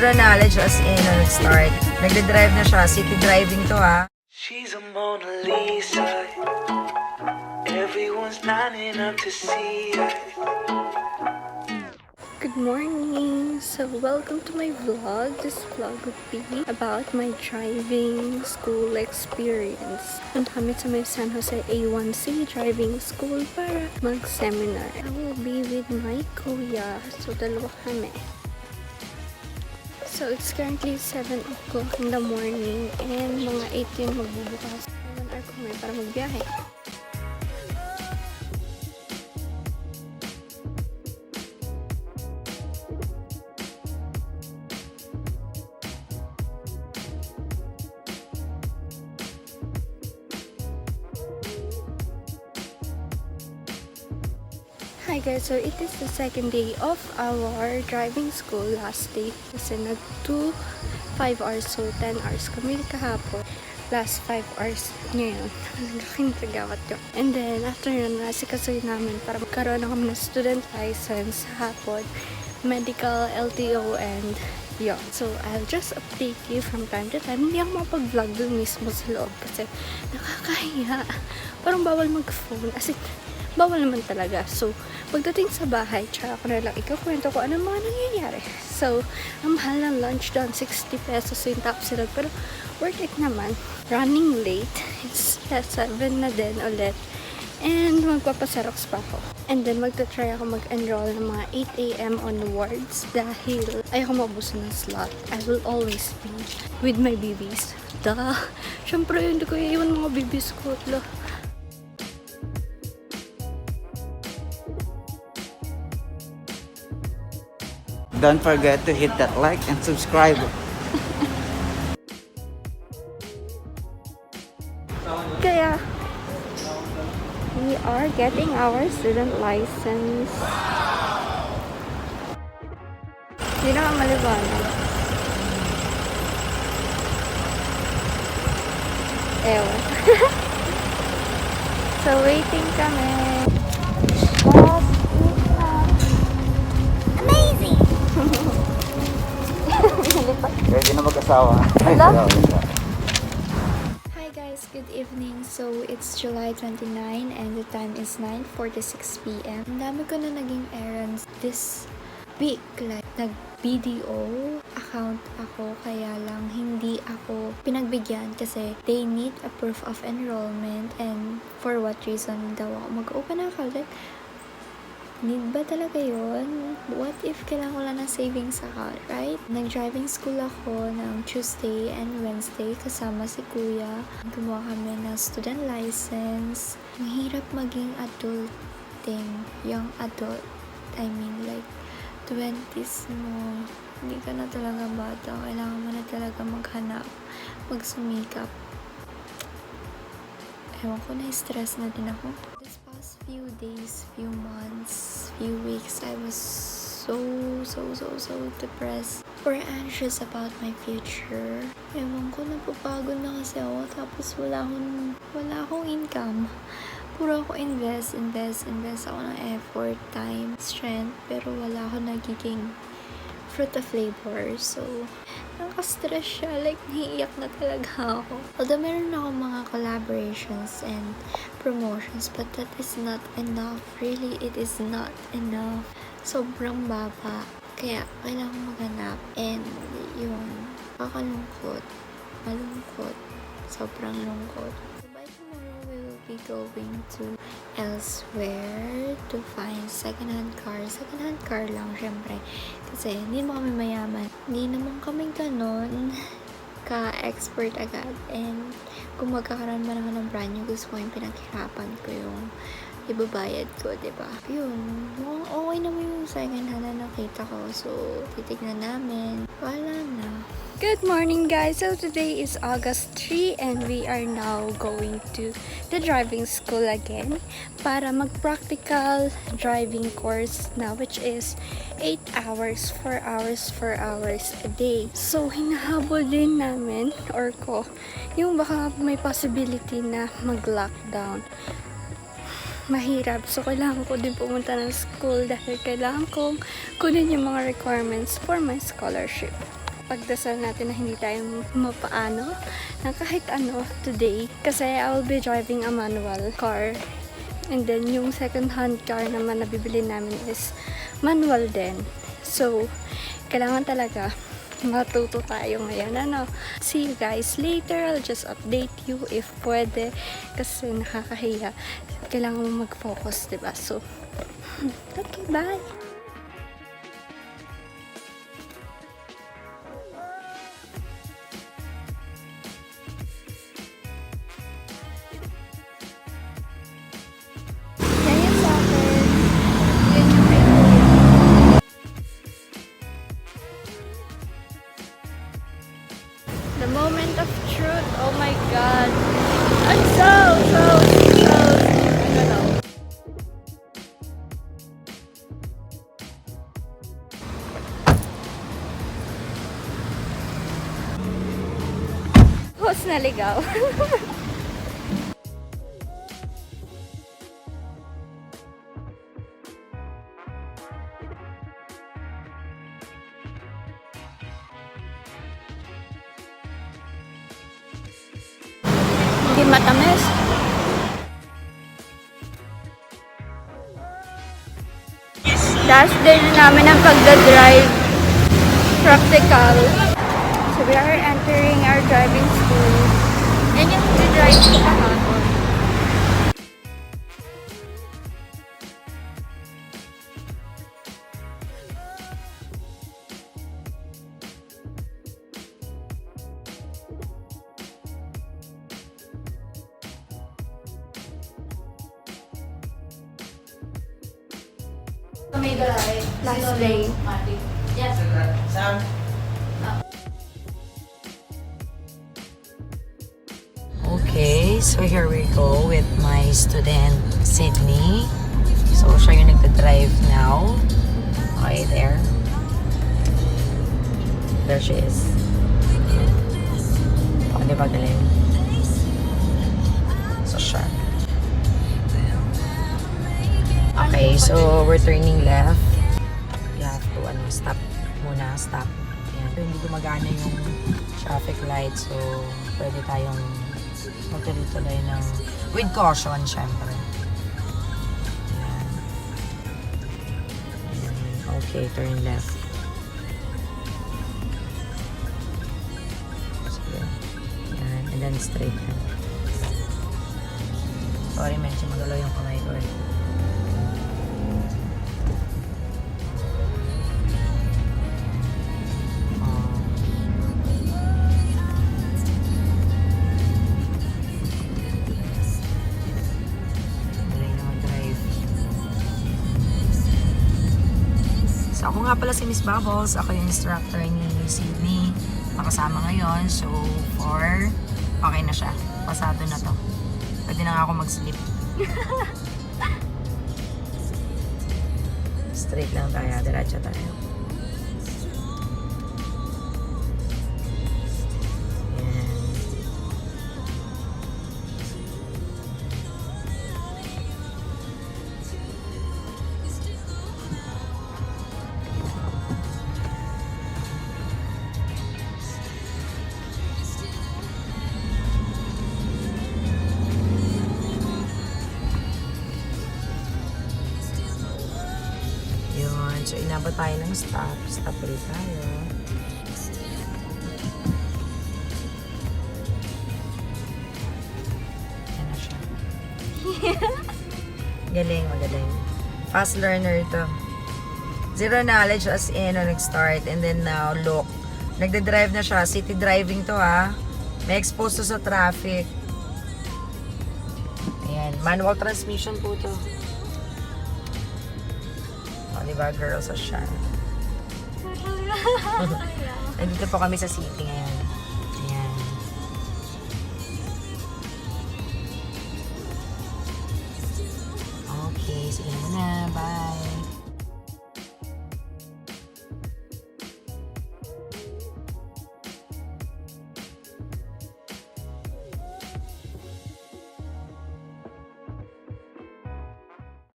Zero knowledge as in start. Nagde-drive na siya. City driving to ha. She's a Mona Lisa. Everyone's lining up to see her. Good morning! So, welcome to my vlog. This vlog would be about my driving school experience. Punta kami sa may San Jose A1C driving school para mag-seminar. I will be with my Kuya. So, dalawa kami. So, it's currently 7 o'clock in the morning and mga 8 yun magbubukas. 1 hour kami para magbiyahe. Hi guys, so it is the second day of our driving school. Last day kasi nag 5 hours, so 10 hours kami kahapon. Last 5 hours ngayon. Laking tagawat yun. And then after yun, nasikasuy namin para magkaroon na kami ng student license hapon, medical, LTO, and yun. So I'll just update you from time to time. Hindi ako makapag-vlog dun mismo sa loob kasi nakakahiya. Parang bawal mag-phone. As in, bawal naman talaga. So, pagdating sa bahay, tsaka ako na lang ikakwento ko ano mga nangyayari. So, ang mahal ng lunch doon, 60 pesos yung top silog. Pero, worth it naman. Running late. It's 7 na din ulit. And, magpapasarox pa ako. And then, magta-try ako mag-enroll ng mga 8 a.m. onwards dahil ayoko mabuso ng slot. I will always be with my babies. Duh! Siyempre, hindi ko iiwan mga babies ko. Don't forget to hit that like and subscribe. Kaya, we are getting our student license. Hindi na maliwanag. Ewan. So, waiting kami. Ready na mag-asawa. Hi guys, good evening. So, it's July 29 and the time is 9:46 p.m. Ang dami ko na naging errands this week. Like, nag-BDO account ako, kaya lang hindi ako pinagbigyan kasi they need a proof of enrollment and for what reason daw ako mag-open ng account. Like, need ba talaga yun? What if kailangan ko lang ng savings account, right? Nag-driving school ako ng Tuesday and Wednesday kasama si Kuya. Gumawa kami ng student license. Mahirap maging adulting. Young adult. I mean like 20s mo. Hindi ka na talaga bata. Kailangan mo na talaga maghanap. Magsumikap. Ewan ko, na-stress na din ako. This past few days, few months, few weeks, I was so depressed or anxious about my future. Ewan ko, napapagod na kasi ako. Tapos wala akong income. Puro ako invest ako ng effort, time, strength, pero wala ako nagiging fruit of labor. So, nakaka-stress siya. Like, naiiyak na talaga ako. Although, meron ako mga collaborations and promotions, but that is not enough. Really, it is not enough. Sobrang baba. Kaya, kailangan maghanap. And, yun, kakalungkot. Malungkot. Sobrang lungkot. By tomorrow, we will be going to elsewhere to find second-hand car. Second-hand car lang, syempre. Kasi, hindi mo kami mayaman. Hindi naman kami ganon ka-expert agad. And, kung magkakaroon ba naman ng brand new, gusto ko yung pinaghirapan ko yung ibabayad ko, diba? Yun. Mukhang okay naman yung second-hand na nakita ko. So, titignan namin. Wala na. Good morning guys! So today is August 3 and we are now going to the driving school again para mag-practical driving course na, which is 8 hours, 4 hours a day. So hinahabol din namin or ko yung baka may possibility na mag-lockdown. Mahirap. So, kailangan ko din pumunta ng school dahil kailangan kong kunin yung mga requirements for my scholarship. pagdasal natin na hindi tayo mapaano ng kahit ano today. Kasi I will be driving a manual car. And then, yung second-hand car naman na bibili namin is manual din. So, kailangan talaga matuto tayo ngayon. See you guys later. I'll just update you if pwede. Kasi nakakahiya. Kailangan mo mag-focus, diba? So, okay, bye! Yan yung sa akin. Yan yung kay Kuya. The moment of truth. Oh my God. I'm so I don't know. Host naligaw. Hindi matamis. Last day na namin ang pagdadrive. Practical. So we are entering our driving school. Yan yung drive ko kahapon. Last day. Okay, so here we go with my student, Sydney. So, siya yung nagda-drive now. Okay, there. There she is. O, di ba galing? So, siya. Okay, so we're turning left. You have to stop muna, stop. Ayan. Hindi gumagana yung traffic light, so pwede tayong magtuloy-tuloy ng with caution, syempre. Ayan. Ayan. Okay, turn left. So, ayan. And then straight. Sorry, medyo magalaw yung kamay ko eh. So, ako nga pala si Miss Bubbles. Ako yung instructor ni Sydney. Nakasama ngayon. So, okay na siya. Pasado na to. Pwede na nga ako mag-sleep. Straight lang tayo. Diretso tayo. So, inabot tayo ng stop. Stop ulit tayo. Yan na siya. Galing, magaling. Fast learner ito. Zero knowledge as in, nag-start. And then now, look. Nagde-drive na siya. City driving to, ha. May exposed to sa traffic. Ayan. Manual transmission po to. Diba, girls, so siya. Nandito po kami sa city ngayon.